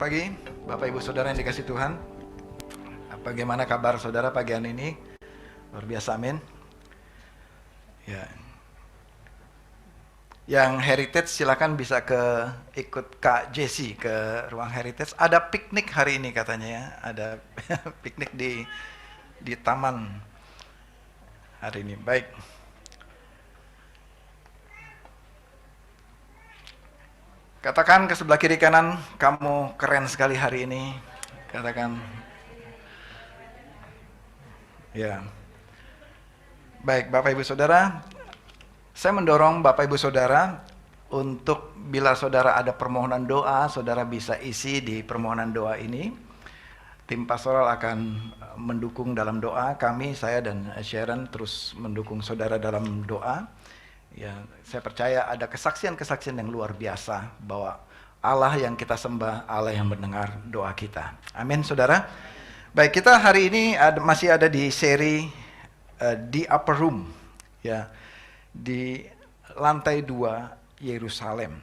pagi, Bapak Ibu Saudara yang dikasihi Tuhan. Bagaimana kabar saudara pagi hari ini? Luar biasa, amin. Ya. Yang heritage silakan bisa ikut Kak Jessie ke ruang heritage. Ada piknik hari ini katanya ya. Ada piknik di taman hari ini. Baik. Katakan ke sebelah kiri kanan, kamu keren sekali hari ini. Katakan. Ya. Baik, Bapak Ibu Saudara, saya mendorong Bapak Ibu Saudara untuk bila saudara ada permohonan doa, saudara bisa isi di permohonan doa ini. Tim pastoral akan mendukung dalam doa. Kami, saya dan Sharon terus mendukung saudara dalam doa. Ya, saya percaya ada kesaksian-kesaksian yang luar biasa bahwa Allah yang kita sembah, Allah yang mendengar doa kita. Amin, saudara. Baik, kita hari ini masih ada di seri di upper room, ya, di lantai 2 Yerusalem.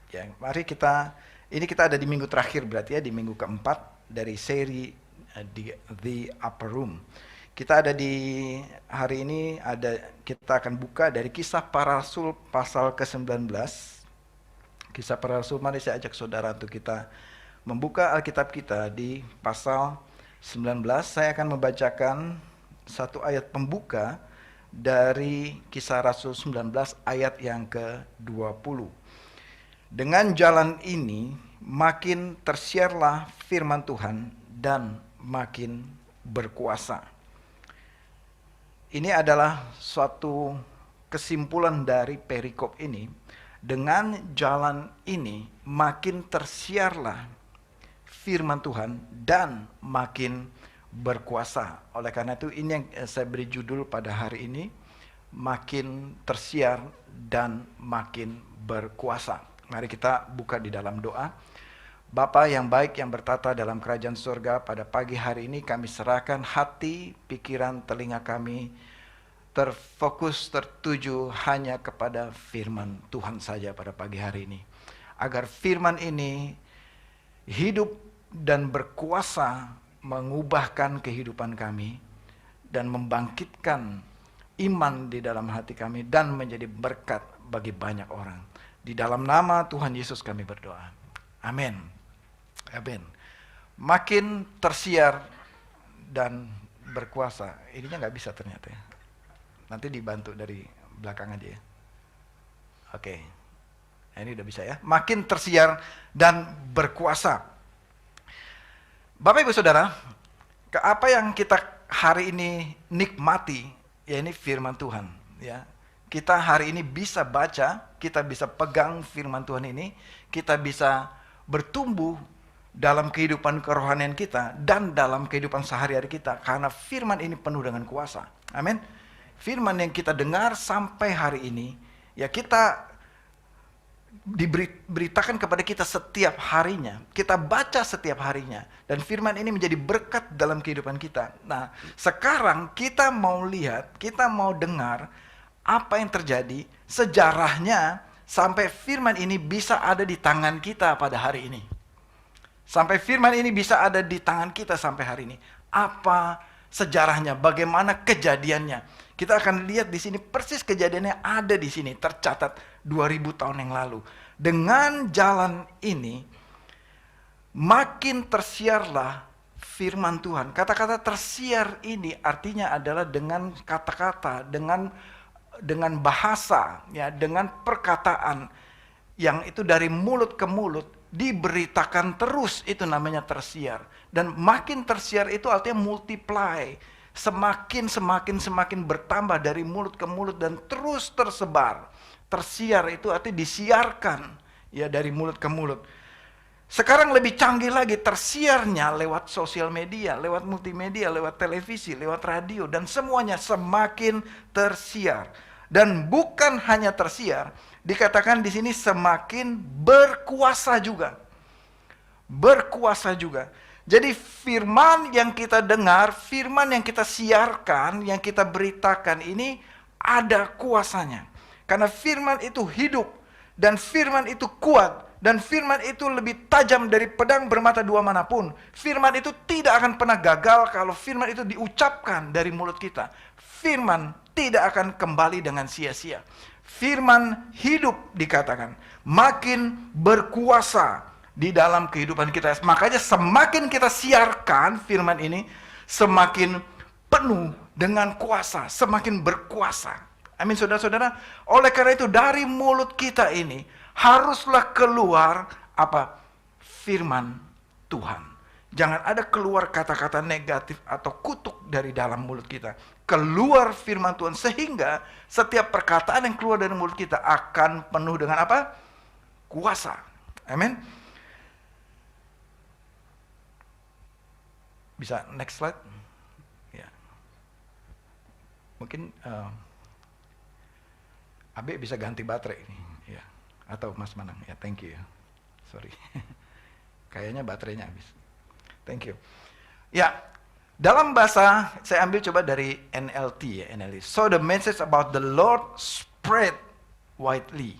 Ya, mari kita ada di minggu terakhir berarti ya, di minggu keempat dari seri di the upper room. Kita ada di hari ini kita akan buka dari Kisah Para Rasul pasal ke-19. Kisah Para Rasul, mari saya ajak saudara untuk kita membuka Alkitab kita di pasal 19. Saya akan membacakan satu ayat pembuka dari Kisah Rasul 19 ayat yang ke-20. Dengan jalan ini makin tersiarlah firman Tuhan dan makin berkuasa. Ini adalah suatu kesimpulan dari perikop ini. Dengan jalan ini makin tersiarlah firman Tuhan dan makin berkuasa. Oleh karena itu ini yang saya beri judul pada hari ini, makin tersiar dan makin berkuasa. Mari kita buka di dalam doa. Bapa yang baik yang bertata dalam kerajaan surga, pada pagi hari ini kami serahkan hati, pikiran, telinga kami terfokus, tertuju hanya kepada firman Tuhan saja pada pagi hari ini. Agar firman ini hidup dan berkuasa mengubahkan kehidupan kami dan membangkitkan iman di dalam hati kami dan menjadi berkat bagi banyak orang. Di dalam nama Tuhan Yesus kami berdoa. Amin. Amin. Makin tersiar dan berkuasa. Ininya nggak bisa ternyata ya. Nanti dibantu dari belakang aja ya. Oke. Nah, ini udah bisa ya. Makin tersiar dan berkuasa. Bapak Ibu Saudara, apa yang kita hari ini nikmati, ya ini firman Tuhan. Ya. Kita hari ini bisa baca, kita bisa pegang firman Tuhan ini, kita bisa bertumbuh dalam kehidupan kerohanian kita dan dalam kehidupan sehari-hari kita karena firman ini penuh dengan kuasa. Amin. Firman yang kita dengar sampai hari ini, ya kita diberitakan kepada kita setiap harinya, kita baca setiap harinya, dan firman ini menjadi berkat dalam kehidupan kita. Nah, sekarang kita mau lihat, kita mau dengar apa yang terjadi, sejarahnya sampai firman ini bisa ada di tangan kita pada hari ini. Sampai firman ini bisa ada di tangan kita sampai hari ini. Apa sejarahnya? Bagaimana kejadiannya? Kita akan lihat di sini persis kejadiannya ada di sini, tercatat 2000 tahun yang lalu. Dengan jalan ini makin tersiarlah firman Tuhan. Kata-kata tersiar ini artinya adalah dengan kata-kata, dengan bahasa, ya, dengan perkataan yang itu dari mulut ke mulut diberitakan terus, itu namanya tersiar. Dan makin tersiar itu artinya multiply, semakin bertambah dari mulut ke mulut dan terus tersebar. Tersiar itu artinya disiarkan, ya, dari mulut ke mulut. Sekarang lebih canggih lagi, tersiarnya lewat sosial media, lewat multimedia, lewat televisi, lewat radio, dan semuanya semakin tersiar. Dan bukan hanya tersiar, dikatakan di sini semakin berkuasa juga. Berkuasa juga. Jadi firman yang kita dengar, firman yang kita siarkan, yang kita beritakan ini ada kuasanya. Karena firman itu hidup dan firman itu kuat Dan firman itu lebih tajam dari pedang bermata dua manapun. Firman itu tidak akan pernah gagal kalau firman itu diucapkan dari mulut kita. Firman tidak akan kembali dengan sia-sia. Firman hidup dikatakan. Makin berkuasa di dalam kehidupan kita. Makanya semakin kita siarkan firman ini, semakin penuh dengan kuasa. Semakin berkuasa. Amin saudara-saudara. Oleh karena itu dari mulut kita ini haruslah keluar apa? Firman Tuhan. Jangan ada keluar kata-kata negatif atau kutuk dari dalam mulut kita. Keluar firman Tuhan sehingga setiap perkataan yang keluar dari mulut kita akan penuh dengan apa? Kuasa. Amin. Bisa next slide? Ya. Mungkin Abe bisa ganti baterai ini, ya. Atau Mas Manang, ya, thank you ya. Sorry. Kayaknya baterainya habis. Thank you. Ya, dalam bahasa saya ambil coba dari NLT ya, NLT. So the message about the Lord spread widely.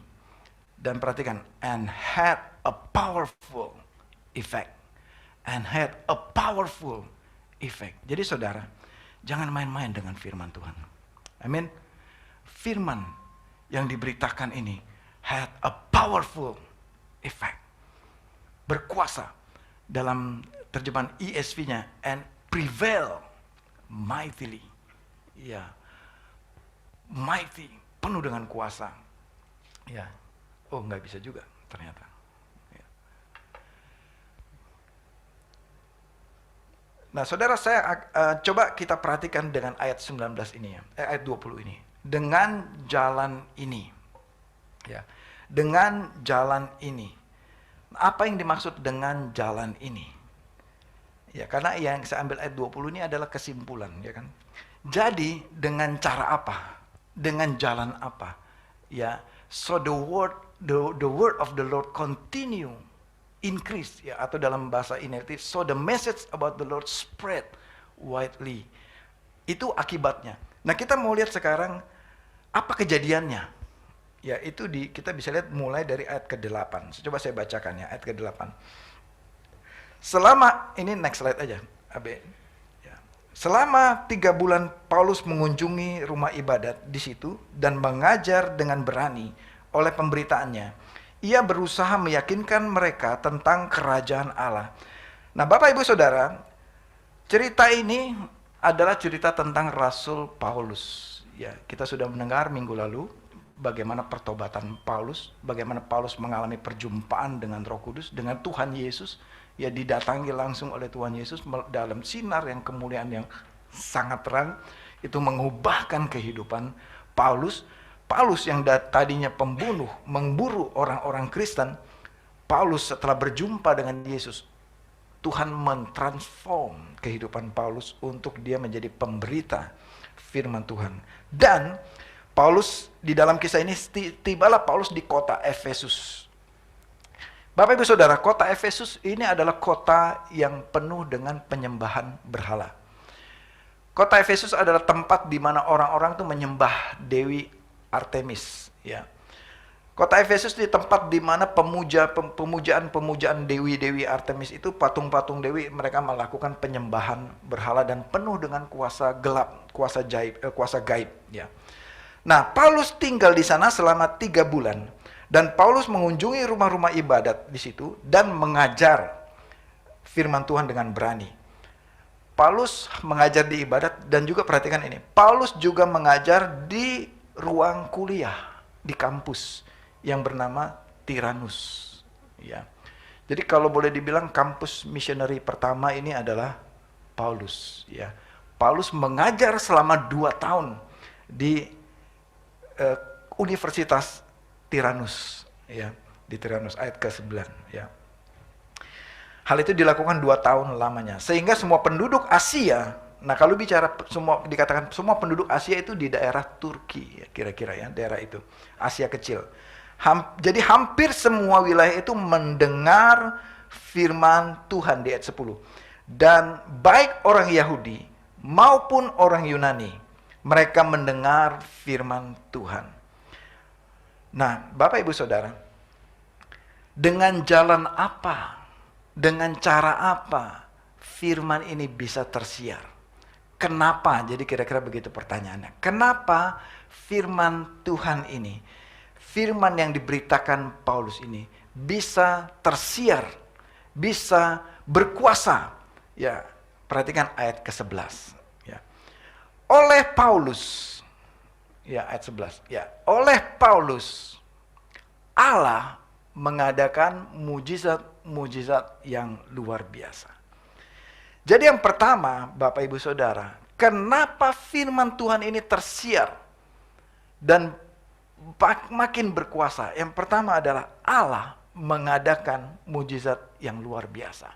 Dan perhatikan, and had a powerful effect. And had a powerful effect. Jadi saudara, jangan main-main dengan firman Tuhan. Amin. Firman yang diberitakan ini had a powerful effect. Berkuasa. Dalam terjemahan ESV-nya, and prevail mightily. Ya. Mighty, penuh dengan kuasa. Ya. Oh, nggak bisa juga ternyata. Ya. Nah, saudara, saya coba kita perhatikan dengan ayat 19 ini ya. Ayat 20 ini. Dengan jalan ini. Ya. Dengan jalan ini. Apa yang dimaksud dengan jalan ini? Ya, karena yang saya ambil ayat 20 ini adalah kesimpulan, ya kan? Jadi, dengan cara apa? Dengan jalan apa? Ya, so the word of the Lord continue increase, ya, atau dalam bahasa NLT, so the message about the Lord spread widely. Itu akibatnya. Nah, kita mau lihat sekarang apa kejadiannya. Ya, itu kita bisa lihat mulai dari ayat ke-8. Coba saya bacakan ya, ayat ke-8. Selama, ini next slide aja, Abe. Ya. Selama 3 bulan Paulus mengunjungi rumah ibadat di situ dan mengajar dengan berani oleh pemberitaannya. Ia berusaha meyakinkan mereka tentang kerajaan Allah. Nah, Bapak Ibu Saudara, cerita ini adalah cerita tentang Rasul Paulus. Ya, kita sudah mendengar minggu lalu bagaimana pertobatan Paulus, bagaimana Paulus mengalami perjumpaan dengan Roh Kudus, dengan Tuhan Yesus. Ya, didatangi langsung oleh Tuhan Yesus dalam sinar yang kemuliaan yang sangat terang. Itu mengubahkan kehidupan Paulus. Paulus yang tadinya pembunuh, memburu orang-orang Kristen, Paulus setelah berjumpa dengan Yesus, Tuhan mentransform kehidupan Paulus untuk dia menjadi pemberita firman Tuhan. Dan Paulus di dalam kisah ini, tibalah Paulus di kota Efesus. Bapak Ibu Saudara, kota Efesus ini adalah kota yang penuh dengan penyembahan berhala. Kota Efesus adalah tempat di mana orang-orang tuh menyembah Dewi Artemis, ya. Kota Efesus di tempat di mana pemujaan dewi-dewi Artemis itu, patung-patung dewi, mereka melakukan penyembahan berhala dan penuh dengan kuasa gelap, kuasa gaib, ya. Nah, Paulus tinggal di sana selama 3 bulan dan Paulus mengunjungi rumah-rumah ibadat di situ dan mengajar firman Tuhan dengan berani. Paulus mengajar di ibadat dan juga perhatikan ini, Paulus juga mengajar di ruang kuliah di kampus yang bernama Tyrannus, ya. Jadi kalau boleh dibilang kampus missionary pertama ini adalah Paulus, ya. Paulus mengajar selama 2 tahun di Universitas Tyrannus, ya, di Tyrannus, ayat ke-9, ya. Hal itu dilakukan 2 tahun lamanya, sehingga semua penduduk Asia, nah kalau bicara semua, dikatakan semua penduduk Asia itu di daerah Turki, ya, kira-kira ya, daerah itu, Asia kecil. Jadi hampir semua wilayah itu mendengar firman Tuhan di ayat 10. Dan baik orang Yahudi maupun orang Yunani, mereka mendengar firman Tuhan. Nah, Bapak Ibu Saudara, Dengan jalan apa? Dengan cara apa firman ini bisa tersiar? Kenapa? Jadi kira-kira begitu pertanyaannya. Kenapa firman Tuhan ini, firman yang diberitakan Paulus ini bisa tersiar, bisa berkuasa? Ya, perhatikan ayat ke-11. Ya. Oleh Paulus, ya ayat 11. Ya, oleh Paulus Allah mengadakan mujizat-mujizat yang luar biasa. Jadi yang pertama, Bapak Ibu Saudara, kenapa firman Tuhan ini tersiar dan makin berkuasa? Yang pertama adalah Allah mengadakan mujizat yang luar biasa.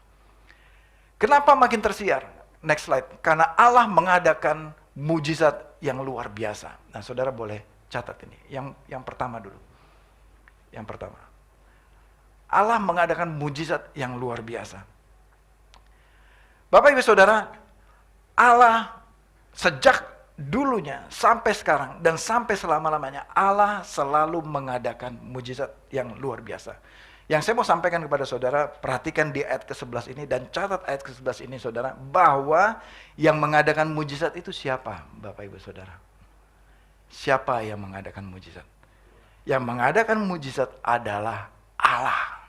Kenapa makin tersiar? Next slide. Karena Allah mengadakan mujizat yang luar biasa. Nah, Saudara boleh catat ini. Yang pertama dulu. Yang pertama, Allah mengadakan mujizat yang luar biasa. Bapak Ibu Saudara, Allah sejak dulunya sampai sekarang dan sampai selama-lamanya, Allah selalu mengadakan mujizat yang luar biasa. Yang saya mau sampaikan kepada saudara, perhatikan di ayat ke-11 ini dan catat ayat ke-11 ini saudara, bahwa yang mengadakan mujizat itu siapa, Bapak Ibu Saudara? Siapa yang mengadakan mujizat? Yang mengadakan mujizat adalah Allah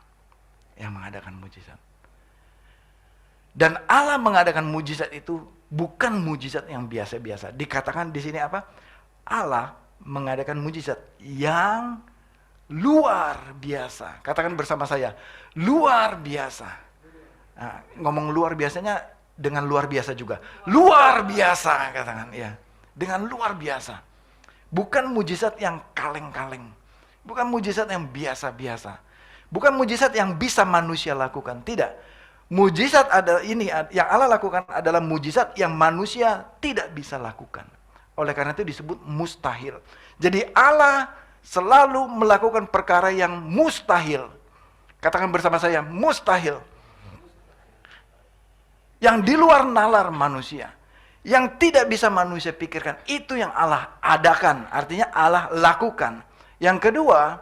yang mengadakan mujizat. Dan Allah mengadakan mujizat itu bukan mujizat yang biasa-biasa. Dikatakan di sini apa? Allah mengadakan mujizat yang luar biasa. Katakan bersama saya, luar biasa. Nah, ngomong luar biasanya dengan luar biasa juga. Luar biasa, katakan ya. Dengan luar biasa. Bukan mujizat yang kaleng-kaleng. Bukan mujizat yang biasa-biasa. Bukan mujizat yang bisa manusia lakukan. Tidak. Mujizat adalah ini yang Allah lakukan adalah mujizat yang manusia tidak bisa lakukan. Oleh karena itu disebut mustahil. Jadi Allah selalu melakukan perkara yang mustahil. Katakan bersama saya, mustahil. Yang di luar nalar manusia. Yang tidak bisa manusia pikirkan. Itu yang Allah adakan. Artinya Allah lakukan. Yang kedua,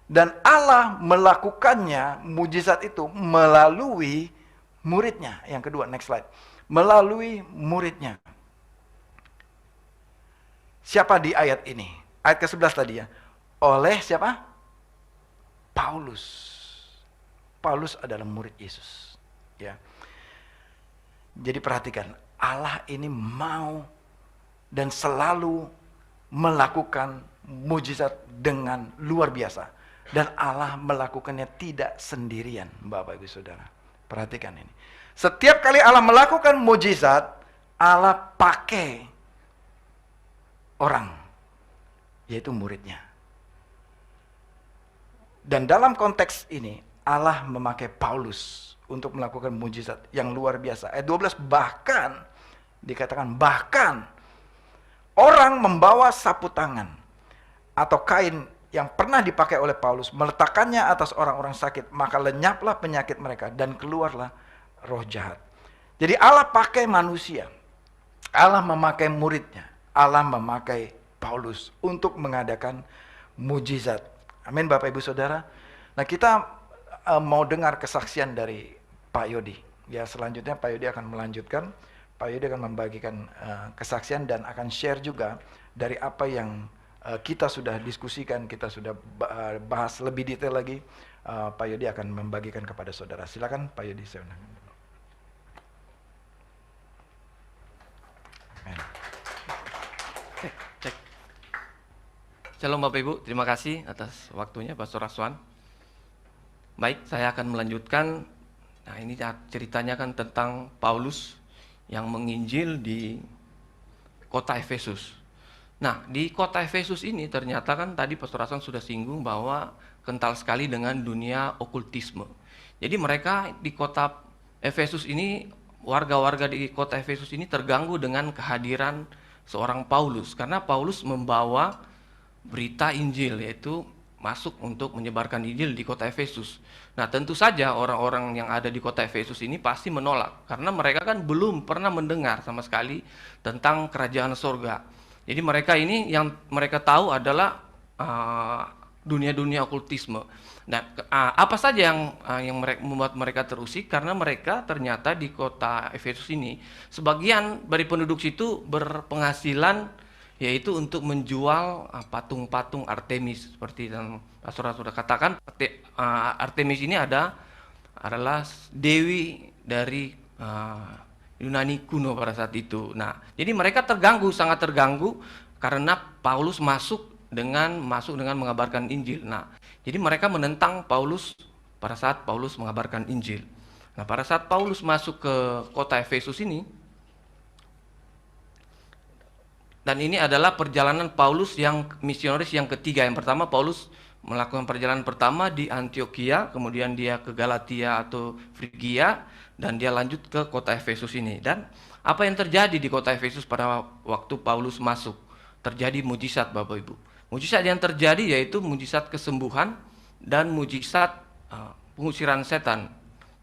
dan Allah melakukannya, mujizat itu melalui muridnya. Yang kedua, next slide. Melalui muridnya. Siapa di ayat ini? Ayat ke-11 tadi ya. Oleh siapa? Paulus. Paulus adalah murid Yesus. Ya. Jadi perhatikan, Allah ini mau dan selalu melakukan mujizat dengan luar biasa. Dan Allah melakukannya tidak sendirian, Bapak Ibu Saudara. Perhatikan ini. Setiap kali Allah melakukan mujizat, Allah pakai orang, yaitu muridnya. Dan dalam konteks ini, Allah memakai Paulus untuk melakukan mujizat yang luar biasa. Ayat 12, bahkan, dikatakan bahkan, orang membawa sapu tangan atau kain yang pernah dipakai oleh Paulus, meletakkannya atas orang-orang sakit, maka lenyaplah penyakit mereka dan keluarlah roh jahat. Jadi Allah pakai manusia, Allah memakai muridnya, Allah memakai Paulus untuk mengadakan mujizat. Amin Bapak Ibu Saudara. Nah kita mau dengar kesaksian dari Pak Yodi. Ya selanjutnya Pak Yodi akan melanjutkan. Pak Yodi akan membagikan kesaksian dan akan share juga dari apa yang kita sudah diskusikan, kita sudah bahas lebih detail lagi. Pak Yodi akan membagikan kepada saudara. Silakan Pak Yodi. Cek. Shalom Bapak Ibu, terima kasih atas waktunya Pastor Raswan. Baik, saya akan melanjutkan. Nah ini ceritanya kan tentang Paulus yang menginjil di kota Efesus. Nah, di kota Efesus ini ternyata kan tadi Pastor Hasan sudah singgung bahwa kental sekali dengan dunia okultisme. Jadi mereka di kota Efesus ini, warga-warga di kota Efesus ini terganggu dengan kehadiran seorang Paulus. Karena Paulus membawa berita Injil, yaitu masuk untuk menyebarkan Injil di kota Efesus. Nah, tentu saja orang-orang yang ada di kota Efesus ini pasti menolak. Karena mereka kan belum pernah mendengar sama sekali tentang kerajaan surga. Jadi mereka ini yang mereka tahu adalah dunia-dunia okultisme. Nah, apa saja yang membuat mereka terusik? Karena mereka ternyata di kota Efesus ini, sebagian dari penduduk situ berpenghasilan yaitu untuk menjual patung-patung Artemis, seperti yang Pastor sudah katakan. Artemis ini adalah dewi dari Yunani kuno pada saat itu. Nah, jadi mereka sangat terganggu karena Paulus masuk dengan mengabarkan Injil. Nah, jadi mereka menentang Paulus pada saat Paulus mengabarkan Injil. Nah, pada saat Paulus masuk ke kota Efesus ini, dan ini adalah perjalanan Paulus yang misionaris yang ketiga. Yang pertama, Paulus melakukan perjalanan pertama di Antioquia, kemudian dia ke Galatia atau Frigia, dan dia lanjut ke kota Efesus ini. Dan apa yang terjadi di kota Efesus pada waktu Paulus masuk? Terjadi mujizat, Bapak Ibu. Mujizat yang terjadi yaitu mujizat kesembuhan dan mujizat pengusiran setan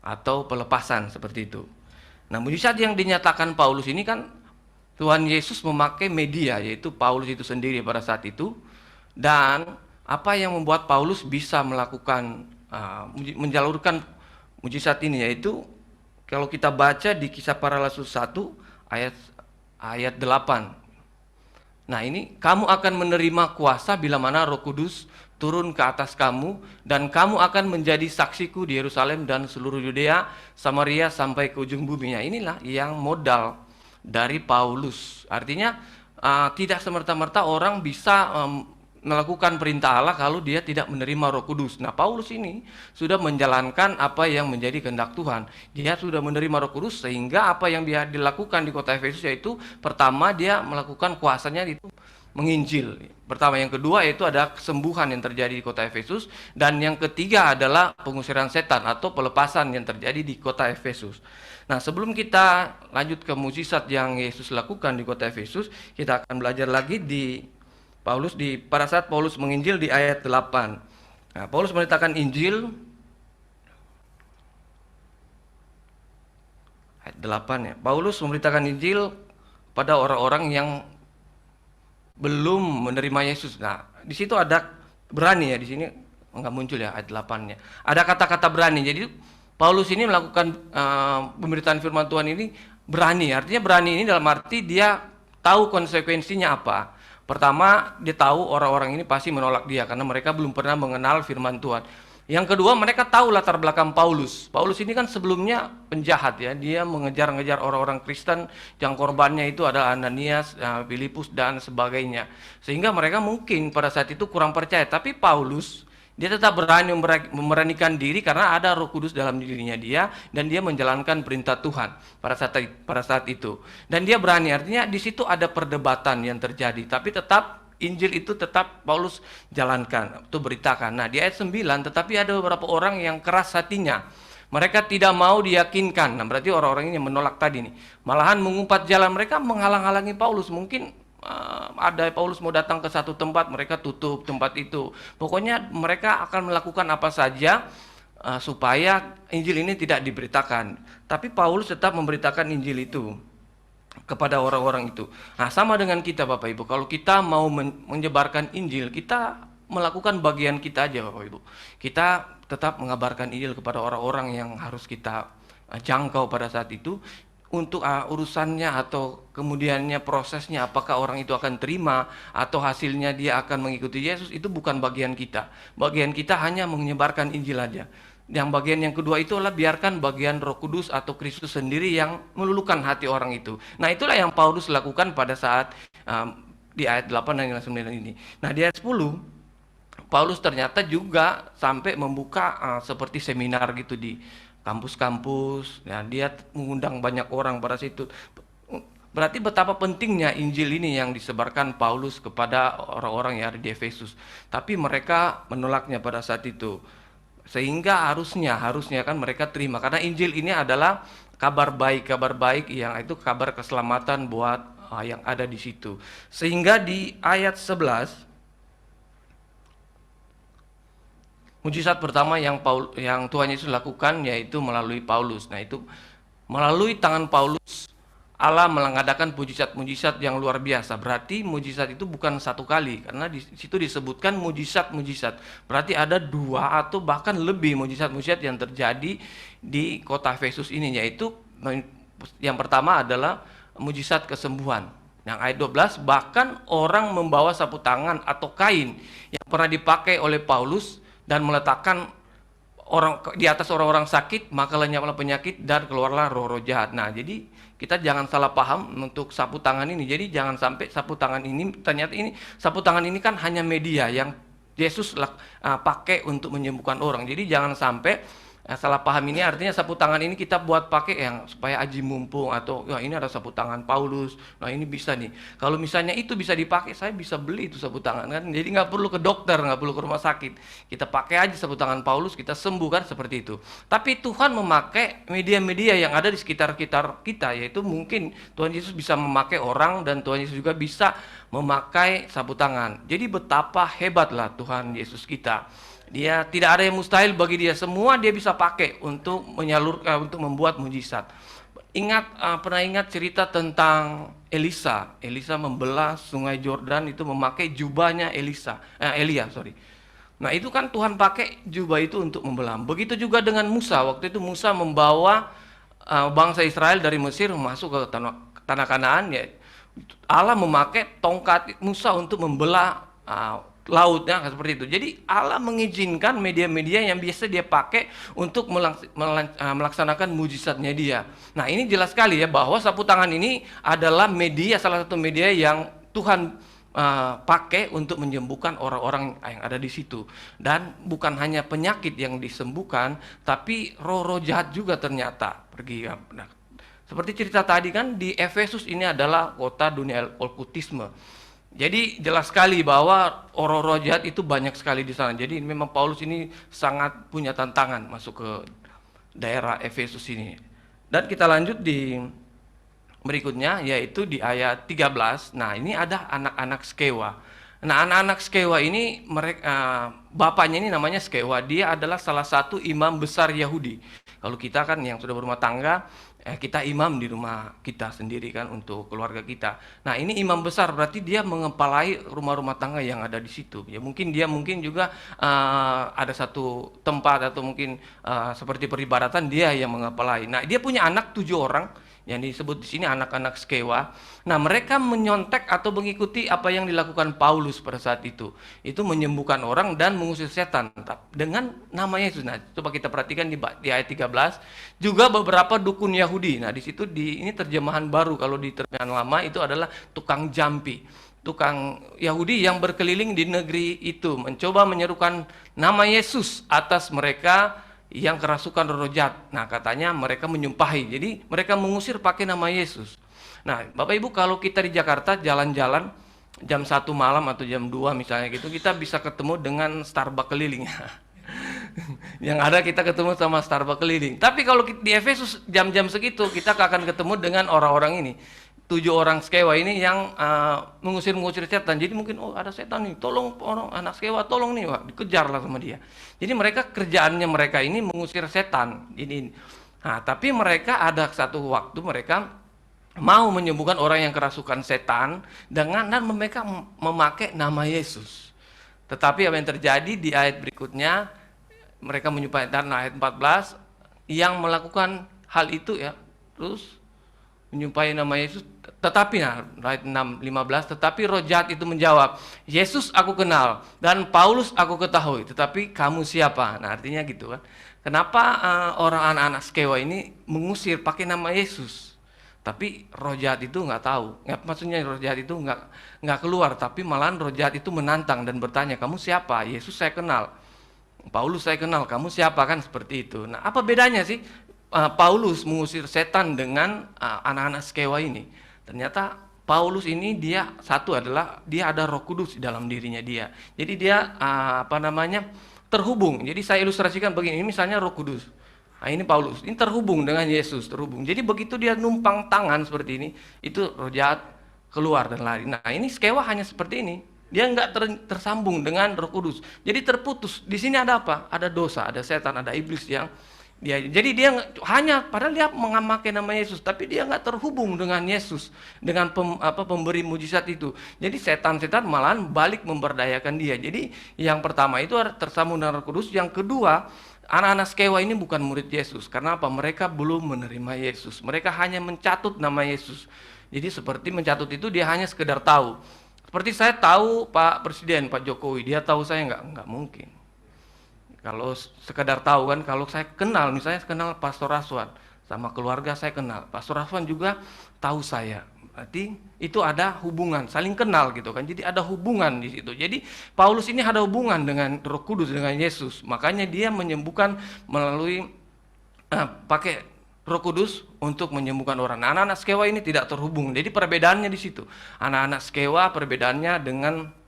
atau pelepasan, seperti itu. Nah, mujizat yang dinyatakan Paulus ini kan Tuhan Yesus memakai media, yaitu Paulus itu sendiri pada saat itu. Dan apa yang membuat Paulus bisa melakukan menjalurkan mujizat ini, yaitu kalau kita baca di Kisah Para Rasul 1 ayat 8. Nah, ini kamu akan menerima kuasa bila mana Roh Kudus turun ke atas kamu, dan kamu akan menjadi saksiku di Yerusalem dan seluruh Yudea, Samaria sampai ke ujung bumi. Nah, inilah yang modal dari Paulus. Artinya tidak semerta-merta orang bisa melakukan perintah Allah kalau dia tidak menerima Roh Kudus. Nah, Paulus ini sudah menjalankan apa yang menjadi kehendak Tuhan. Dia sudah menerima Roh Kudus, sehingga apa yang dia dilakukan di kota Efesus yaitu pertama dia melakukan kuasanya itu menginjil. Pertama, yang kedua yaitu ada kesembuhan yang terjadi di kota Efesus, dan yang ketiga adalah pengusiran setan atau pelepasan yang terjadi di kota Efesus. Nah, sebelum kita lanjut ke mukjizat yang Yesus lakukan di kota Efesus, kita akan belajar lagi pada saat Paulus menginjil di ayat 8. Nah, Paulus memberitakan Injil ayat 8 ya. Paulus memberitakan Injil pada orang-orang yang belum menerima Yesus. Nah, di situ ada berani ya, di sini enggak muncul ya ayat 8-nya. Ada kata-kata berani. Jadi Paulus ini melakukan pemberitaan firman Tuhan ini berani. Artinya berani ini dalam arti dia tahu konsekuensinya apa. Pertama, dia tahu orang-orang ini pasti menolak dia karena mereka belum pernah mengenal firman Tuhan. Yang kedua, mereka tahu latar belakang Paulus. Paulus ini kan sebelumnya penjahat ya. Dia mengejar-ngejar orang-orang Kristen yang korbannya itu adalah Ananias, Filipus dan sebagainya. Sehingga mereka mungkin pada saat itu kurang percaya. Tapi Paulus, dia tetap berani memberanikan diri karena ada Roh Kudus dalam dirinya dia, dan dia menjalankan perintah Tuhan pada saat itu. Dan dia berani, artinya di situ ada perdebatan yang terjadi, tapi tetap Injil itu tetap Paulus jalankan atau beritakan. Nah, di ayat 9, tetapi ada beberapa orang yang keras hatinya. Mereka tidak mau diyakinkan. Nah, berarti orang-orang ini yang menolak tadi nih. Malahan mengumpat jalan, mereka menghalang-halangi Paulus. Mungkin ada Paulus mau datang ke satu tempat, mereka tutup tempat itu. Pokoknya mereka akan melakukan apa saja supaya Injil ini tidak diberitakan. Tapi Paulus tetap memberitakan Injil itu kepada orang-orang itu. Nah, sama dengan kita Bapak Ibu. Kalau kita mau menyebarkan Injil, kita melakukan bagian kita aja Bapak Ibu. Kita tetap mengabarkan Injil kepada orang-orang yang harus kita jangkau pada saat itu. Untuk urusannya atau kemudiannya prosesnya, apakah orang itu akan terima atau hasilnya dia akan mengikuti Yesus, itu bukan bagian kita. Bagian kita hanya menyebarkan Injil aja. Yang bagian yang kedua itu adalah biarkan bagian Roh Kudus atau Kristus sendiri yang meluluhkan hati orang itu. Nah, itulah yang Paulus lakukan pada saat di ayat 8 dan 9 ini. Nah, di ayat 10 Paulus ternyata juga sampai membuka seperti seminar gitu di kampus-kampus. Nah, dia mengundang banyak orang pada situ. Berarti betapa pentingnya Injil ini yang disebarkan Paulus kepada orang-orang yang ada di Efesus. Tapi mereka menolaknya pada saat itu. Sehingga harusnya kan mereka terima, karena Injil ini adalah kabar baik yang itu kabar keselamatan buat yang ada di situ. Sehingga di ayat 11 mujizat pertama yang Tuhan Yesus lakukan yaitu melalui Paulus. Nah, itu melalui tangan Paulus Allah mengadakan mujizat-mujizat yang luar biasa. Berarti mujizat itu bukan satu kali, karena di situ disebutkan mujizat-mujizat. Berarti ada 2 atau bahkan lebih mujizat-mujizat yang terjadi di kota Efesus ini, yaitu yang pertama adalah mujizat kesembuhan. Yang ayat 12, bahkan orang membawa sapu tangan atau kain yang pernah dipakai oleh Paulus dan meletakkan di atas orang-orang sakit, maka lenyaplah penyakit dan keluarlah roh-roh jahat. Nah, jadi kita jangan salah paham untuk sapu tangan ini. Jadi jangan sampai sapu tangan ini, ternyata ini sapu tangan ini kan hanya media yang Yesus pakai untuk menyembuhkan orang. Jadi jangan sampai salah paham ini, artinya sapu tangan ini kita buat pakai yang supaya aji mumpung, atau ya ini ada sapu tangan Paulus, nah ini bisa nih. Kalau misalnya itu bisa dipakai, saya bisa beli itu sapu tangan kan. Jadi nggak perlu ke dokter, nggak perlu ke rumah sakit. Kita pakai aja sapu tangan Paulus, kita sembuh kan, seperti itu. Tapi Tuhan memakai media-media yang ada di sekitar kita, yaitu mungkin Tuhan Yesus bisa memakai orang, dan Tuhan Yesus juga bisa memakai sapu tangan. Jadi betapa hebatlah Tuhan Yesus kita. Dia tidak ada yang mustahil bagi dia, semua dia bisa pakai untuk untuk membuat mujizat. Pernah ingat cerita tentang Elisa? Elisa membelah sungai Yordan itu memakai jubahnya Elia. Nah itu kan Tuhan pakai jubah itu untuk membelah. Begitu juga dengan Musa. Waktu itu Musa membawa bangsa Israel dari Mesir masuk ke tanah Kanaan. Ya, Allah memakai tongkat Musa untuk membelah lautnya, seperti itu. Jadi Allah mengizinkan media-media yang biasa dia pakai untuk melaksanakan mujizatnya dia. Nah ini jelas sekali ya, bahwa sapu tangan ini adalah media, salah satu media yang Tuhan pakai untuk menyembuhkan orang-orang yang ada di situ. Dan bukan hanya penyakit yang disembuhkan, tapi roh-roh jahat juga ternyata pergi. Nah, seperti cerita tadi kan, di Efesus ini adalah kota dunia okultisme. Jadi jelas sekali bahwa roh-roh jahat itu banyak sekali di sana. Jadi memang Paulus ini sangat punya tantangan masuk ke daerah Efesus ini. Dan kita lanjut di berikutnya, yaitu di ayat 13. Nah ini ada anak-anak Skewa. Nah anak-anak Skewa ini, bapaknya ini namanya Skewa. Dia adalah salah satu imam besar Yahudi. Kalau kita kan yang sudah berumah tangga, kita imam di rumah kita sendiri kan, untuk keluarga kita. Nah ini imam besar, berarti dia mengepalai rumah-rumah tangga yang ada di situ. Ya mungkin dia juga ada satu tempat, atau mungkin seperti peribadatan, dia yang mengepalai. Nah dia punya anak 7 orang yang disebut di sini anak-anak Skewa. Nah mereka menyontek atau mengikuti apa yang dilakukan Paulus pada saat itu. Itu menyembuhkan orang dan mengusir setan dengan nama Yesus. Nah coba kita perhatikan di ayat 13. Juga beberapa dukun Yahudi. Nah di situ ini terjemahan baru. Kalau di terjemahan lama itu adalah tukang jampi, tukang Yahudi yang berkeliling di negeri itu, mencoba menyerukan nama Yesus atas mereka yang kerasukan roh jahat. Nah katanya mereka menyumpahi, jadi mereka mengusir pakai nama Yesus. Nah Bapak Ibu, kalau kita di Jakarta jalan-jalan jam 1 malam atau jam 2 misalnya gitu, kita bisa ketemu dengan Starbucks keliling. Yang ada kita ketemu sama Starbucks keliling. Tapi kalau di Efesus jam-jam segitu, kita akan ketemu dengan orang-orang ini, 7 orang Skewa ini yang mengusir setan. Jadi mungkin ada setan nih, tolong orang anak Skewa, tolong nih, wah, dikejarlah sama dia. Jadi kerjaannya mereka ini mengusir setan. Nah, tapi mereka ada satu waktu mereka mau menyembuhkan orang yang kerasukan setan dan mereka memakai nama Yesus. Tetapi apa yang terjadi di ayat berikutnya, mereka menyumpahi, dan ayat 14, yang melakukan hal itu ya, terus menyumpahi nama Yesus. Tetapi ayat 15, tetapi roh jahat itu menjawab, Yesus aku kenal dan Paulus aku ketahui, tetapi kamu siapa? Nah artinya gitu kan. Kenapa orang anak-anak Skewa ini mengusir pakai nama Yesus, tapi roh jahat itu nggak tahu. Maksudnya roh jahat itu nggak keluar, tapi malahan roh jahat itu menantang dan bertanya, kamu siapa? Yesus saya kenal, Paulus saya kenal, kamu siapa? Kan seperti itu. Nah apa bedanya sih Paulus mengusir setan dengan anak-anak Skewa ini? Ternyata Paulus ini dia ada Roh Kudus di dalam dirinya dia. Jadi dia terhubung. Jadi saya ilustrasikan begini, ini misalnya Roh Kudus. Nah ini Paulus, ini terhubung dengan Yesus, terhubung. Jadi begitu dia numpang tangan seperti ini, itu roh jahat keluar dan lari. Nah ini Skewa hanya seperti ini. Dia nggak tersambung dengan Roh Kudus. Jadi terputus. Di sini ada apa? Ada dosa, ada setan, ada iblis yang Jadi dia hanya padahal dia memakai nama Yesus, tapi dia nggak terhubung dengan Yesus, dengan pemberi mujizat itu. Jadi setan-setan malahan balik memberdayakan dia. Jadi yang pertama itu tersambung dengan Roh Kudus. Yang kedua, anak-anak Skewa ini bukan murid Yesus. Karena apa? Mereka belum menerima Yesus. Mereka hanya mencatut nama Yesus. Jadi seperti mencatut itu dia hanya sekedar tahu. Seperti saya tahu Pak Presiden, Pak Jokowi, dia tahu saya nggak mungkin. Kalau sekedar tahu kan, kalau saya kenal, misalnya saya kenal Pastor Raswan, sama keluarga saya kenal, Pastor Raswan juga tahu saya. Berarti itu ada hubungan, saling kenal gitu kan. Jadi ada hubungan di situ. Jadi Paulus ini ada hubungan dengan Roh Kudus, dengan Yesus. Makanya dia menyembuhkan melalui pakai Roh Kudus untuk menyembuhkan orang. Nah, anak-anak Skewa ini tidak terhubung. Jadi perbedaannya di situ. Anak-anak Skewa perbedaannya dengan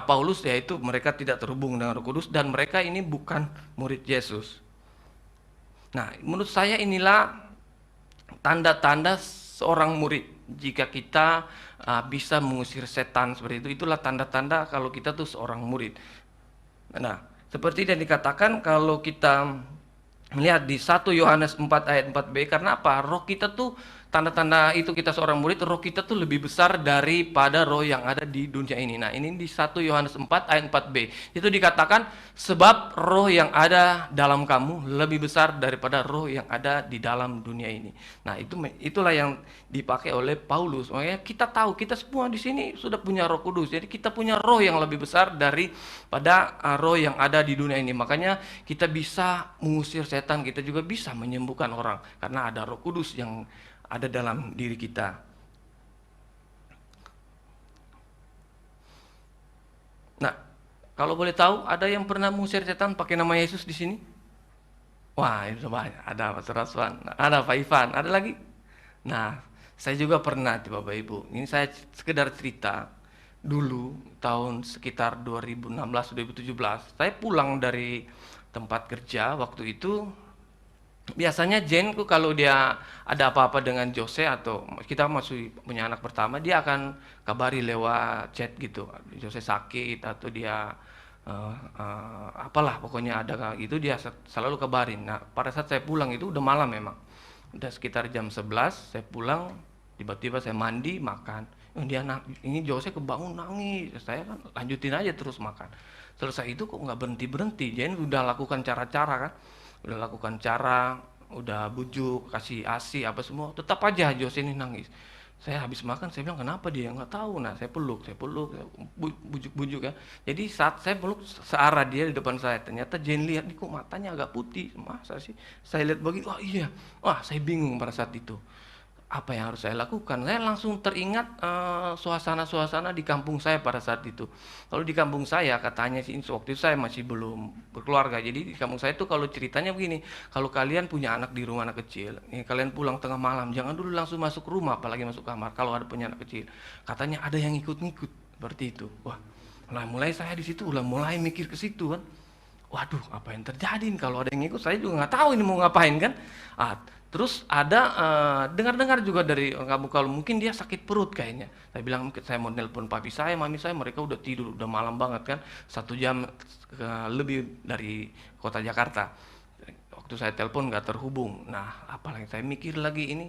Paulus, yaitu mereka tidak terhubung dengan Roh Kudus dan mereka ini bukan murid Yesus. Nah, menurut saya inilah tanda-tanda seorang murid. Jika kita bisa mengusir setan seperti itu, itulah tanda-tanda kalau kita tuh seorang murid. Nah, seperti yang dikatakan kalau kita melihat di 1 Yohanes 4 ayat 4b, karena apa? Roh kita tuh, tanda-tanda itu kita seorang murid, roh kita tuh lebih besar daripada roh yang ada di dunia ini. Nah, ini di 1 Yohanes 4 ayat 4b. Itu dikatakan, sebab roh yang ada dalam kamu lebih besar daripada roh yang ada di dalam dunia ini. Nah, itulah yang dipakai oleh Paulus. Makanya kita tahu, kita semua di sini sudah punya Roh Kudus. Jadi kita punya roh yang lebih besar daripada roh yang ada di dunia ini. Makanya kita bisa mengusir setan, kita juga bisa menyembuhkan orang karena ada Roh Kudus yang ada dalam diri kita. Nah, kalau boleh tahu, ada yang pernah mengusir setan pakai nama Yesus di sini? Wah, itu banyak. Ada Pak Raswan, ada Pak Ivan, ada lagi. Nah, saya juga pernah, Bapak Ibu. Ini saya sekedar cerita. Dulu tahun sekitar 2016-2017, saya pulang dari tempat kerja waktu itu. Biasanya Jen kalau dia ada apa-apa dengan Jose atau kita masih punya anak pertama, dia akan kabari lewat chat gitu. Jose sakit atau dia apalah pokoknya ada gitu, dia selalu kabarin. Nah, pada saat saya pulang itu udah malam memang. Udah sekitar jam 11 saya pulang, tiba-tiba saya mandi, makan. Ini Jose kebangun nangis. Saya kan lanjutin aja terus makan. Selesai itu kok nggak berhenti-berhenti. Jen udah lakukan cara-cara kan. Udah lakukan cara, udah bujuk, kasih ASI apa semua, tetap aja Jose ini nangis. Saya habis makan, saya bilang kenapa dia, nggak tahu. Nah, saya peluk, bujuk-bujuk ya. Jadi saat saya peluk, searah dia di depan saya, ternyata Jane lihat, nih kok matanya agak putih, masa sih? Saya lihat begitu, wah iya, wah saya bingung pada saat itu. Apa yang harus saya lakukan? Saya langsung teringat suasana-suasana di kampung saya pada saat itu. Kalau di kampung saya, katanya sih waktu itu saya masih belum berkeluarga. Jadi di kampung saya itu kalau ceritanya begini, kalau kalian punya anak di rumah anak kecil, kalian pulang tengah malam, jangan dulu langsung masuk rumah, apalagi masuk kamar. Kalau ada punya anak kecil, katanya ada yang ikut-ngikut seperti itu. Wah, nah mulai saya di situ mulai mikir ke situ kan. Waduh, apa yang terjadi kalau ada yang ikut? Saya juga nggak tahu ini mau ngapain kan. Terus ada dengar-dengar juga dari kamu, kalau mungkin dia sakit perut kayaknya. Saya bilang mungkin saya mau nelpon papi saya, mami saya, mereka udah tidur, udah malam banget kan, 1 jam lebih dari kota Jakarta. Waktu saya telepon nggak terhubung. Nah, apalagi saya mikir lagi ini,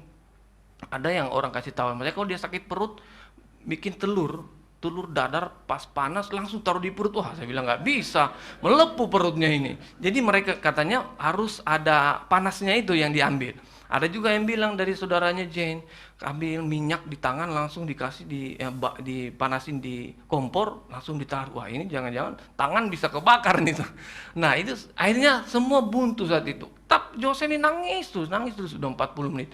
ada yang orang kasih tahu mereka kalau dia sakit perut, bikin telur dadar pas panas langsung taruh di perut. Wah, saya bilang nggak bisa, melepuh perutnya ini. Jadi mereka katanya harus ada panasnya itu yang diambil. Ada juga yang bilang dari saudaranya Jane, ambil minyak di tangan langsung dikasih dipanasin di kompor langsung ditaruh. Wah, ini jangan-jangan tangan bisa kebakar nih tuh. Nah, itu akhirnya semua buntu saat itu. Jose ini nangis terus udah 40 menit.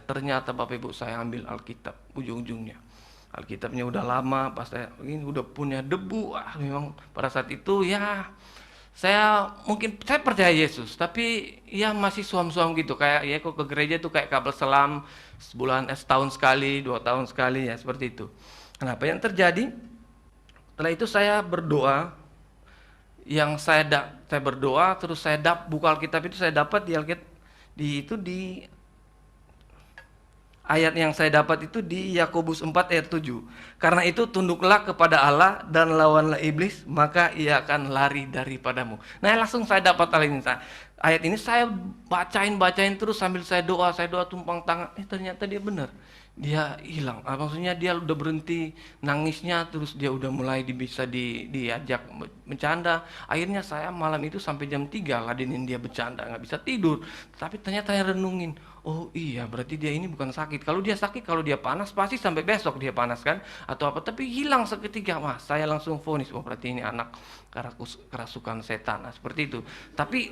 Ternyata Bapak Ibu saya ambil Alkitab ujung-ujungnya. Alkitabnya udah lama, pas saya ini udah punya debu. Memang pada saat itu ya saya percaya Yesus, tapi ya masih suam-suam gitu, kayak ya kok ke gereja tuh kayak kabel selam, setahun sekali, 2 tahun sekali ya seperti itu. Kenapa yang terjadi? Setelah itu saya berdoa, saya berdoa terus saya buka Alkitab itu, saya dapat di Alkitab ayat yang saya dapat itu di Yakobus 4 ayat 7. Karena itu tunduklah kepada Allah dan lawanlah iblis, maka ia akan lari daripadamu. Nah, langsung saya dapat ayat ini saya bacain terus sambil saya doa tumpang tangan. Ternyata dia benar. Dia hilang. Maksudnya dia udah berhenti nangisnya, terus dia udah mulai bisa diajak bercanda. Akhirnya saya malam itu sampai jam 3 ladenin dia bercanda, nggak bisa tidur. Tapi ternyata saya renungin, oh iya berarti dia ini bukan sakit. Kalau dia sakit, kalau dia panas pasti sampai besok dia panas kan, atau apa. Tapi hilang seketika. Wah, saya langsung vonis, oh berarti ini anak kerasukan setan. Nah, seperti itu. Tapi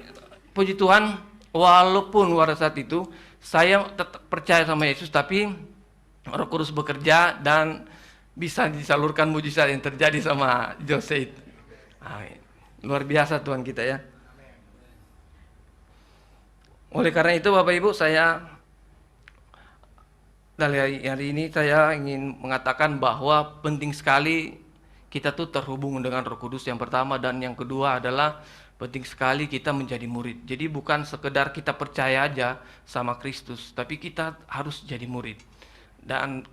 puji Tuhan, walaupun pada saat itu saya tetap percaya sama Yesus, tapi Roh Kudus bekerja dan bisa disalurkan mujizat yang terjadi sama Jose. Amin. Luar biasa Tuhan kita ya. Oleh karena itu Bapak Ibu, saya dari hari ini saya ingin mengatakan bahwa penting sekali kita tuh terhubung dengan Roh Kudus yang pertama, dan yang kedua adalah penting sekali kita menjadi murid. Jadi bukan sekedar kita percaya aja sama Kristus, tapi kita harus jadi murid. Dan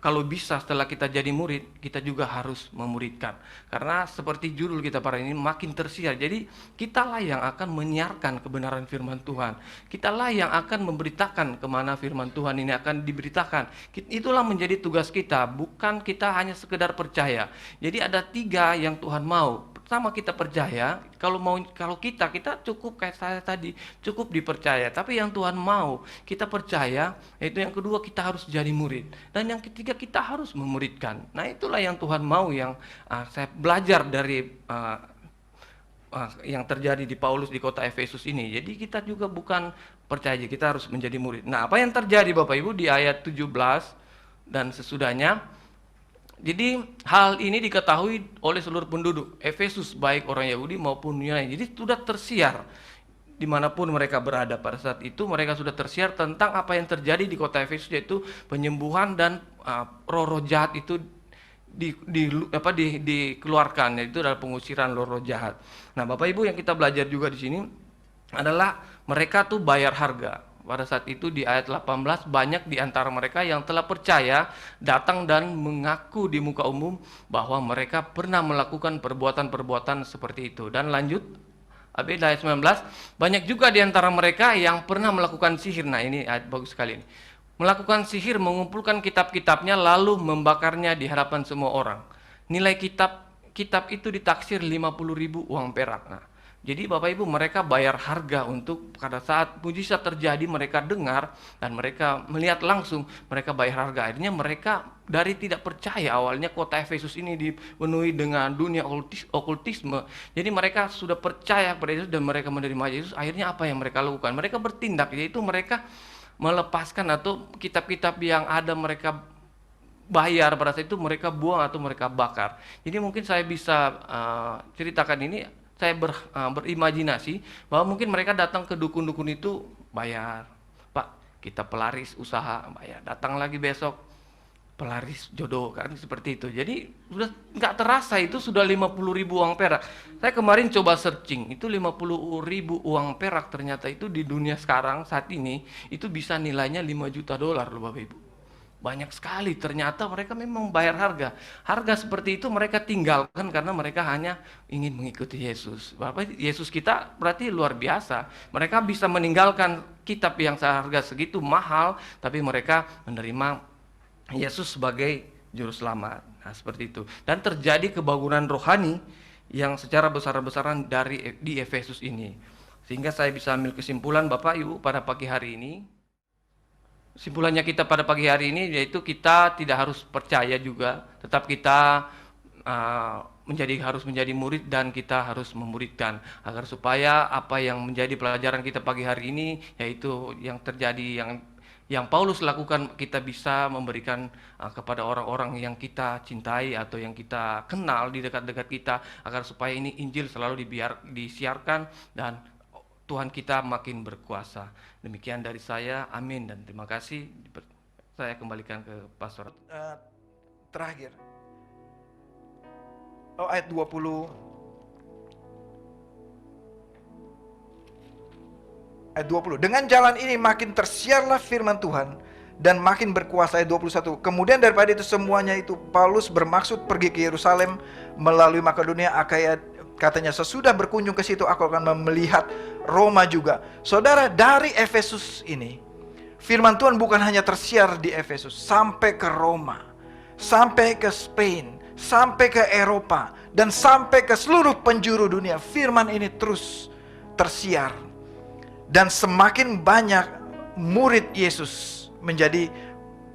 kalau bisa setelah kita jadi murid, kita juga harus memuridkan. Karena seperti judul kita pada ini, makin tersiar. Jadi kitalah yang akan menyiarkan kebenaran firman Tuhan. Kitalah yang akan memberitakan kemana firman Tuhan ini akan diberitakan. Itulah menjadi tugas kita, bukan kita hanya sekedar percaya. Jadi ada 3 yang Tuhan mau. Pertama, kita percaya. Kalau kita cukup kayak saya tadi, cukup dipercaya. Tapi yang Tuhan mau kita percaya, yaitu yang kedua kita harus jadi murid. Dan yang ketiga kita harus memuridkan. Nah, itulah yang Tuhan mau, yang saya belajar dari yang terjadi di Paulus di kota Efesus ini. Jadi kita juga bukan percaya, kita harus menjadi murid. Nah, apa yang terjadi Bapak Ibu di ayat 17 dan sesudahnya? Jadi hal ini diketahui oleh seluruh penduduk Efesus, baik orang Yahudi maupun Yunani. Jadi sudah tersiar dimanapun mereka berada. Pada saat itu mereka sudah tersiar tentang apa yang terjadi di kota Efesus, yaitu penyembuhan dan roh-roh jahat itu dikeluarkan, yaitu adalah pengusiran roh-roh jahat. Nah, Bapak Ibu, yang kita belajar juga di sini adalah mereka tuh bayar harga. Pada saat itu di ayat 18, banyak di antara mereka yang telah percaya datang dan mengaku di muka umum bahwa mereka pernah melakukan perbuatan-perbuatan seperti itu. Dan lanjut, ayat 19, banyak juga di antara mereka yang pernah melakukan sihir. Nah, ini ayat bagus sekali ini. Melakukan sihir, mengumpulkan kitab-kitabnya lalu membakarnya di hadapan semua orang. Nilai kitab itu ditaksir 50.000 uang perak. Nah, jadi Bapak Ibu, mereka bayar harga untuk pada saat mujizat terjadi mereka dengar dan mereka melihat langsung, mereka bayar harga. Akhirnya mereka dari tidak percaya, awalnya kota Efesus ini dipenuhi dengan dunia okultisme. Jadi mereka sudah percaya kepada Yesus dan mereka menerima Yesus. Akhirnya apa yang mereka lakukan? Mereka bertindak, yaitu mereka melepaskan atau kitab-kitab yang ada mereka bayar pada saat itu mereka buang atau mereka bakar. Jadi mungkin saya bisa ceritakan ini. Saya berimajinasi bahwa mungkin mereka datang ke dukun-dukun itu, bayar, Pak, kita pelaris usaha, bayar, datang lagi besok, pelaris jodoh, kan seperti itu. Jadi sudah nggak terasa itu sudah 50.000 uang perak. Saya kemarin coba searching, itu 50.000 uang perak ternyata itu di dunia sekarang saat ini itu bisa nilainya 5 juta dolar loh Bapak Ibu. Banyak sekali, ternyata mereka memang bayar harga. Harga seperti itu mereka tinggalkan karena mereka hanya ingin mengikuti Yesus. Bapak, Yesus kita berarti luar biasa. Mereka bisa meninggalkan kitab yang seharga segitu mahal, tapi mereka menerima Yesus sebagai juru selamat. Nah, seperti itu. Dan terjadi kebangunan rohani yang secara besar-besaran di Efesus ini. Sehingga saya bisa ambil kesimpulan Bapak Ibu pada pagi hari ini. Kesimpulannya kita pada pagi hari ini yaitu kita tidak harus percaya juga, tetap kita harus menjadi murid dan kita harus memuridkan agar supaya apa yang menjadi pelajaran kita pagi hari ini, yaitu yang terjadi yang Paulus lakukan, kita bisa memberikan kepada orang-orang yang kita cintai atau yang kita kenal di dekat-dekat kita, agar supaya ini Injil selalu disiarkan dan Tuhan kita makin berkuasa. Demikian dari saya, amin dan terima kasih. Saya kembalikan ke Pastor. Terakhir. Ayat 20. Ayat 20. Dengan jalan ini makin tersiarlah firman Tuhan dan makin berkuasa. Ayat 21. Kemudian daripada itu semuanya itu, Paulus bermaksud pergi ke Yerusalem melalui Makedonia, Akaya. Katanya, sesudah berkunjung ke situ aku akan melihat Roma juga. Saudara, dari Efesus ini firman Tuhan bukan hanya tersiar di Efesus, sampai ke Roma, sampai ke Spain, sampai ke Eropa, dan sampai ke seluruh penjuru dunia. Firman ini terus tersiar, dan semakin banyak murid Yesus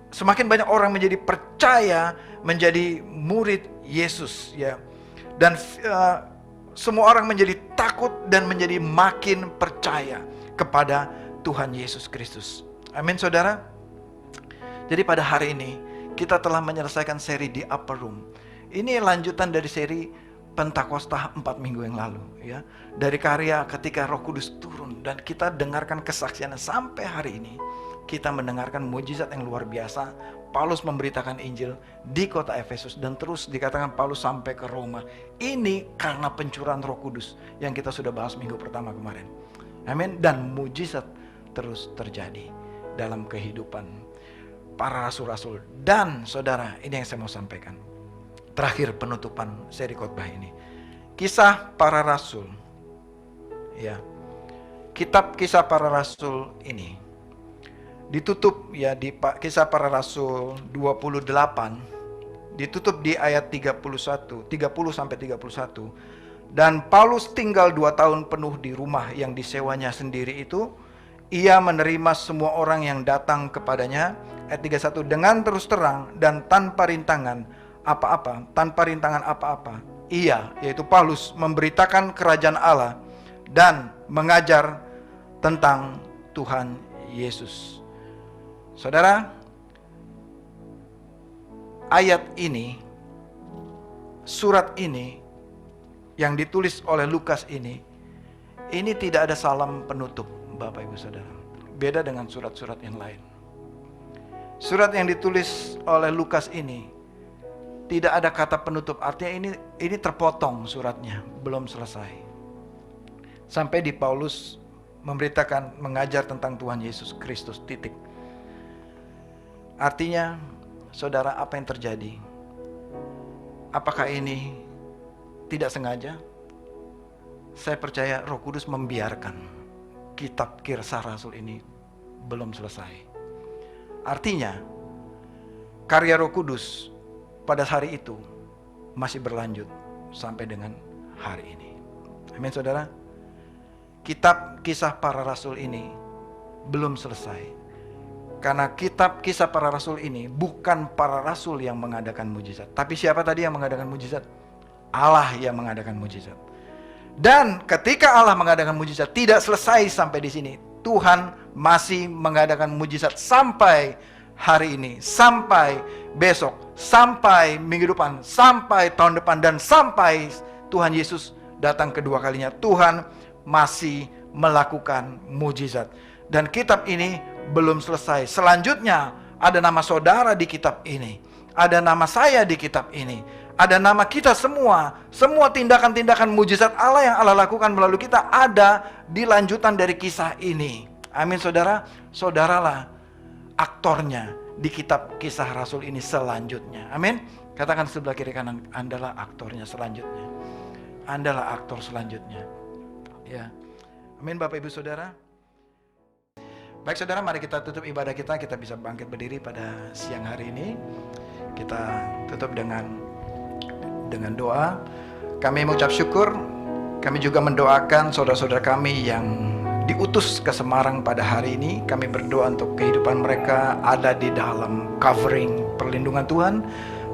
semakin banyak orang menjadi percaya, menjadi murid Yesus, ya. Dan semua orang menjadi takut dan menjadi makin percaya kepada Tuhan Yesus Kristus. Amin, saudara. Jadi pada hari ini kita telah menyelesaikan seri di Upper Room. Ini lanjutan dari seri Pentakosta 4 minggu yang lalu, ya. Dari karya ketika Roh Kudus turun, dan kita dengarkan kesaksiannya sampai hari ini. Kita mendengarkan mujizat yang luar biasa. Paulus memberitakan Injil di kota Efesus, dan terus dikatakan Paulus sampai ke Roma. Ini karena pencurahan Roh Kudus yang kita sudah bahas minggu pertama kemarin. Amin. Dan mujizat terus terjadi dalam kehidupan para rasul-rasul. Dan saudara, ini yang saya mau sampaikan. Terakhir penutupan seri khotbah ini. Kisah para rasul. Ya. Kitab Kisah Para Rasul ini ditutup ya di Kisah Para Rasul 28, ditutup di ayat 30 sampai 31. Dan Paulus tinggal 2 tahun penuh di rumah yang disewanya sendiri itu. Ia menerima semua orang yang datang kepadanya. Ayat 31, dengan terus terang dan tanpa rintangan apa-apa. Ia, yaitu Paulus, memberitakan kerajaan Allah dan mengajar tentang Tuhan Yesus. Saudara, ayat ini, surat ini yang ditulis oleh Lukas ini tidak ada salam penutup, Bapak Ibu Saudara. Beda dengan surat-surat yang lain. Surat yang ditulis oleh Lukas ini tidak ada kata penutup. Artinya ini terpotong suratnya, belum selesai. Sampai di Paulus memberitakan, mengajar tentang Tuhan Yesus Kristus, titik. Artinya, saudara, apa yang terjadi? Apakah ini tidak sengaja? Saya percaya Roh Kudus membiarkan kitab Kisah Rasul ini belum selesai. Artinya, karya Roh Kudus pada hari itu masih berlanjut sampai dengan hari ini. Amin, saudara. Kitab Kisah Para Rasul ini belum selesai. Karena kitab Kisah Para Rasul ini bukan para rasul yang mengadakan mujizat. Tapi siapa tadi yang mengadakan mujizat? Allah yang mengadakan mujizat. Dan ketika Allah mengadakan mujizat, tidak selesai sampai di sini. Tuhan masih mengadakan mujizat sampai hari ini, sampai besok, sampai minggu depan, sampai tahun depan, dan sampai Tuhan Yesus datang kedua kalinya. Tuhan masih melakukan mujizat. Dan kitab ini belum selesai. Selanjutnya ada nama saudara di kitab ini, ada nama saya di kitab ini, ada nama kita semua. Semua tindakan-tindakan mujizat Allah yang Allah lakukan melalui kita ada di lanjutan dari kisah ini. Amin, saudara. Saudaralah aktornya di kitab Kisah Rasul ini selanjutnya. Amin. Katakan sebelah kiri kanan, Andalah aktornya selanjutnya. Andalah aktor selanjutnya. Ya. Amin, Bapak Ibu Saudara. Baik saudara, mari kita tutup ibadah kita. Kita bisa bangkit berdiri pada siang hari ini. Kita tutup dengan doa. Kami mengucap syukur. Kami juga mendoakan saudara-saudara kami yang diutus ke Semarang pada hari ini. Kami berdoa untuk kehidupan mereka ada di dalam covering perlindungan Tuhan.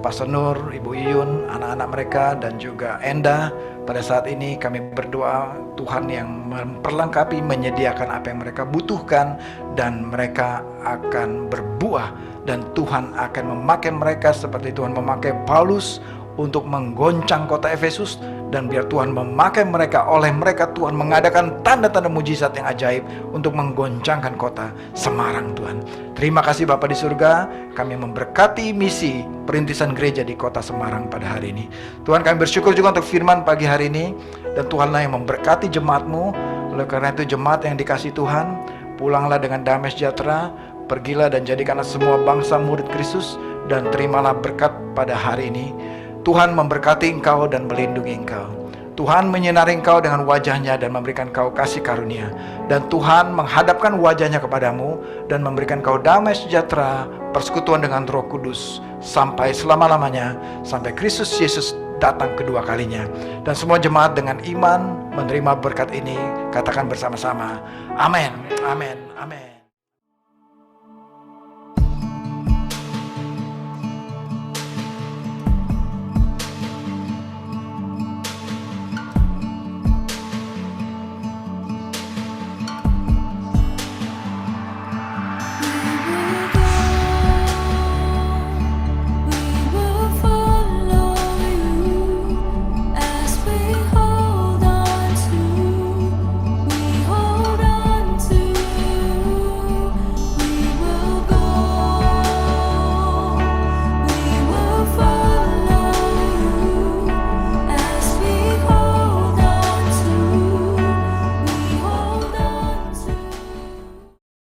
Pastor Nur, Ibu Iyun, anak-anak mereka, dan juga Enda. Pada saat ini kami berdoa Tuhan yang memperlengkapi, menyediakan apa yang mereka butuhkan, dan mereka akan berbuah, dan Tuhan akan memakai mereka seperti Tuhan memakai Paulus untuk menggoncang kota Efesus, dan biar Tuhan memakai mereka, oleh mereka Tuhan mengadakan tanda-tanda mujizat yang ajaib untuk menggoncangkan kota Semarang. Tuhan, terima kasih Bapa di surga. Kami memberkati misi perintisan gereja di kota Semarang pada hari ini. Tuhan, kami bersyukur juga untuk firman pagi hari ini, dan Tuhanlah yang memberkati jemaat-Mu. Oleh karena itu, jemaat yang dikasihi Tuhan, pulanglah dengan damai sejahtera, Pergilah dan jadikanlah semua bangsa murid Kristus, dan terimalah berkat pada hari ini. Tuhan memberkati engkau dan melindungi engkau. Tuhan menyinari engkau dengan wajahnya dan memberikan kau kasih karunia. Dan Tuhan menghadapkan wajahnya kepadamu dan memberikan kau damai sejahtera, persekutuan dengan Roh Kudus sampai selama-lamanya, sampai Kristus Yesus datang kedua kalinya. Dan semua jemaat dengan iman menerima berkat ini, katakan bersama-sama, amin, amin, amin.